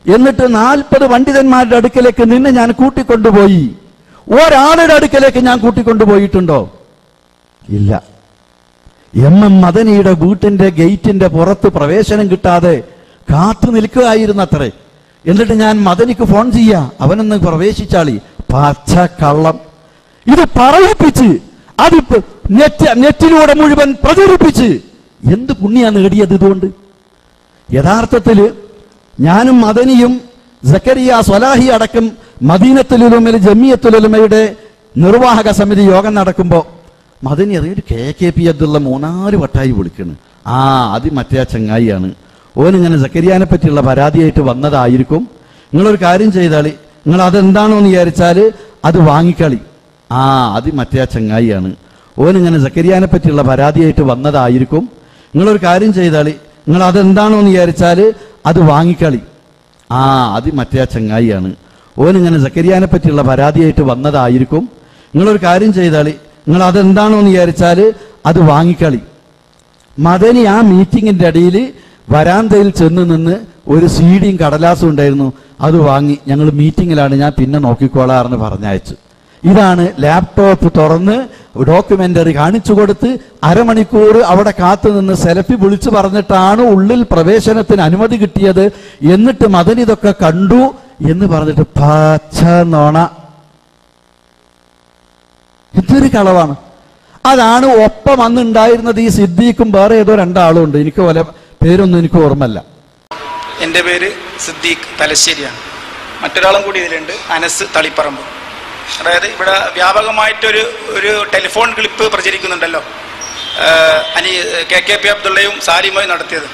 എന്നിട്ട് 40 പണ്ഡിതന്മാരുടെ അടുക്കലേക്ക് നിന്നെ ഞാൻ കൂട്ടിക്കൊണ്ടുപോയി. ഒരാളുടെ അടുക്കലേക്ക് ഞാൻ കൂട്ടിക്കൊണ്ടുപോയിട്ടുണ്ടോ? ഇല്ല. MM മദനിയുടെ വീട്ടിന്റെ ഗേറ്റിന്റെ പുറത്ത് പ്രവേശനം കിട്ടാതെ കാത്തു നിൽക്കുകയായിരുന്നത്രേ. എന്നിട്ട് ഞാൻ മദനിക്ക് ഫോൺ ചെയ്യാ, അവനൊന്ന് പ്രവേശിച്ചാളി. പച്ച കള്ളം. ഇത് പറയിപ്പിച്ച് അതിപ്പോ നെറ്റിലൂടെ മുഴുവൻ പ്രചരിപ്പിച്ച് എന്ത് പുണ്യാണ് നേടിയത് ഇതുകൊണ്ട്? യഥാർത്ഥത്തില് ഞാനും മദനിയും സക്കരിയ സ്വലാഹി അടക്കം മദീനത്തുൽ ഉലൂമയിൽ ജമിയത്തുൽ ഉലമയുടെ നിർവാഹക സമിതി യോഗം നടക്കുമ്പോൾ മദനി അറിയൊരു KKP അബ്ദുള്ള 3-4 വട്ടായി വിളിക്കുന്നു. അത് മറ്റേ ചങ്ങായിയാണ്, ഓനിങ്ങനെ സക്കരിയാനെ പറ്റിയുള്ള പരാതിയായിട്ട് വന്നതായിരിക്കും. നിങ്ങളൊരു കാര്യം ചെയ്താളി, നിങ്ങൾ അതെന്താണോ എന്ന് വിചാരിച്ചാല് അത് വാങ്ങിക്കളി. അത് മറ്റേ ചങ്ങായിയാണ്, ഓനിങ്ങനെ സക്കരിയാനെ പറ്റിയുള്ള പരാതിയായിട്ട് വന്നതായിരിക്കും. നിങ്ങളൊരു കാര്യം ചെയ്താളി, നിങ്ങൾ അതെന്താണോ എന്ന് വിചാരിച്ചാല് അത് വാങ്ങിക്കളി. അത് മറ്റേ ചങ്ങായിയാണ്, ഓനിങ്ങനെ സക്കരിയാനെ പറ്റിയുള്ള പരാതിയായിട്ട് വന്നതായിരിക്കും. നിങ്ങളൊരു കാര്യം ചെയ്താളി, നിങ്ങൾ അതെന്താണോ എന്ന് വിചാരിച്ചാല് അത് വാങ്ങിക്കളി. മദനി ആ മീറ്റിങ്ങിന്റെ ഇടയിൽ വരാന്തയിൽ ചെന്ന് നിന്ന് ഒരു CD-യും കടലാസും ഉണ്ടായിരുന്നു, അത് വാങ്ങി. ഞങ്ങൾ മീറ്റിങ്ങിലാണ്, ഞാൻ പിന്നെ നോക്കിക്കോളാറെന്ന് പറഞ്ഞയച്ചു. ഇതാണ് ലാപ്ടോപ്പ് തുറന്ന് ഡോക്യുമെന്ററി കാണിച്ചു കൊടുത്ത് അരമണിക്കൂർ അവിടെ കാത്തു നിന്ന് സെൽഫി വിളിച്ചു പറഞ്ഞിട്ടാണ് ഉള്ളിൽ പ്രവേശനത്തിന് അനുമതി കിട്ടിയത്. എന്നിട്ട് മദനി ഇതൊക്കെ കണ്ടു എന്ന് പറഞ്ഞിട്ട് പച്ച നോണ. ഇതൊരു കളവാണ്. അതാണ് ഒപ്പം അന്നുണ്ടായിരുന്നത് ഈ സിദ്ദീഖും വേറെ ഏതോ 2 ആളും ഉണ്ട്, എനിക്ക് പോലെ പേരൊന്നും എനിക്ക് ഓർമ്മല്ല. എൻ്റെ പേര് സിദ്ദീഖ് തലശ്ശേരിയാണ്. മറ്റൊരാളും കൂടി ഇതിലുണ്ട്, അനസ് തളിപ്പറമ്പ്. അതായത് ഇവിടെ വ്യാപകമായിട്ടൊരു ടെലിഫോൺ ക്ലിപ്പ് പ്രചരിക്കുന്നുണ്ടല്ലോ, KKP അബ്ദുള്ളയും സാലിമയും നടത്തിയത്.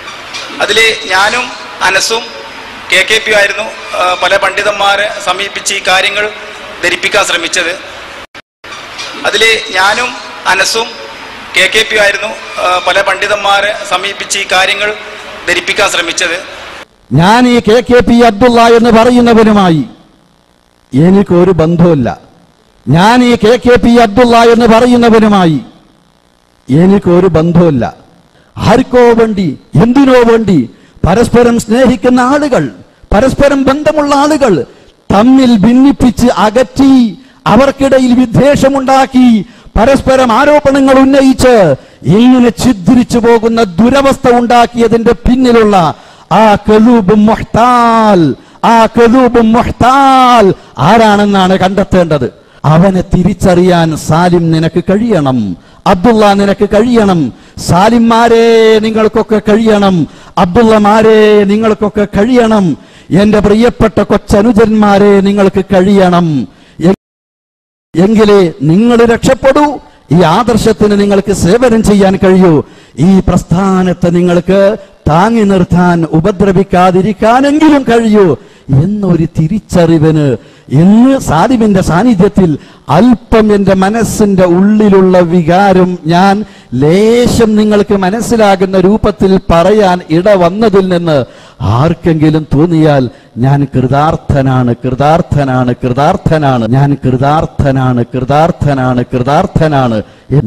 അതിൽ ഞാനും അനസും KKP ആയിരുന്നു പല പണ്ഡിതന്മാരെ സമീപിച്ച് ഈ കാര്യങ്ങൾ ധരിപ്പിക്കാൻ ശ്രമിച്ചത്. അതിൽ ഞാനും അനസും KKP ആയിരുന്നു പല പണ്ഡിതന്മാരെ സമീപിച്ച് ഈ കാര്യങ്ങൾ ധരിപ്പിക്കാൻ ശ്രമിച്ചത്. ഞാൻ ഈ KKP അബ്ദുള്ള എന്ന് പറയുന്നവനുമായി എനിക്കൊരു ബന്ധവുമില്ല. ഞാൻ ഈ KKP അബ്ദുള്ള എന്ന് പറയുന്നവനുമായി എനിക്കൊരു ബന്ധവുമില്ല. ആർക്കോ വേണ്ടി, എന്തിനോ വേണ്ടി പരസ്പരം സ്നേഹിക്കുന്ന ആളുകൾ, പരസ്പരം ബന്ധമുള്ള ആളുകൾ തമ്മിൽ ഭിന്നിപ്പിച്ച് അകറ്റി, അവർക്കിടയിൽ വിദ്വേഷമുണ്ടാക്കി, പരസ്പരം ആരോപണങ്ങൾ ഉന്നയിച്ച് ഇങ്ങനെ ഛിദ്രിച്ചു പോകുന്ന ദുരവസ്ഥ ഉണ്ടാക്കിയതിന്റെ പിന്നിലുള്ള ആ ഖലൂബ് മുഹ്താൽ ആരാണെന്നാണ് കണ്ടെത്തേണ്ടത്. അവനെ തിരിച്ചറിയാൻ സാലിം നിനക്ക് കഴിയണം, അബ്ദുള്ള നിനക്ക് കഴിയണം, സാലിംമാരെ നിങ്ങൾക്കൊക്കെ കഴിയണം, അബ്ദുള്ളമാരെ നിങ്ങൾക്കൊക്കെ കഴിയണം, എന്റെ പ്രിയപ്പെട്ട കൊച്ചനുജന്മാരെ നിങ്ങൾക്ക് കഴിയണം. എങ്കിലേ നിങ്ങൾ രക്ഷപ്പെടൂ, ഈ ആദർശത്തിന് നിങ്ങൾക്ക് സേവനം ചെയ്യാൻ കഴിയൂ, ഈ പ്രസ്ഥാനത്തെ നിങ്ങൾക്ക് താങ്ങി നിർത്താൻ, ഉപദ്രവിക്കാതിരിക്കാനെങ്കിലും കഴിയൂ എന്നൊരു തിരിച്ചറിവിന് ഇന്ന് സാലിമിന്റെ സാന്നിധ്യത്തിൽ അല്പം എൻ്റെ മനസ്സിന്റെ ഉള്ളിലുള്ള വികാരം ഞാൻ ലേശം നിങ്ങൾക്ക് മനസ്സിലാകുന്ന രൂപത്തിൽ പറയാൻ ഇടവന്നതിൽ നിന്ന് ആർക്കെങ്കിലും തോന്നിയാൽ ഞാൻ കൃതാർത്ഥനാണ്, കൃതാർത്ഥനാണ്, കൃതാർത്ഥനാണ്, ഞാൻ കൃതാർത്ഥനാണ്, കൃതാർത്ഥനാണ്, കൃതാർത്ഥനാണ്,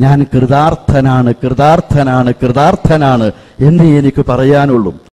ഞാൻ കൃതാർത്ഥനാണ്, കൃതാർത്ഥനാണ്, കൃതാർത്ഥനാണ് എന്നേ എനിക്ക് പറയാനുള്ളൂ.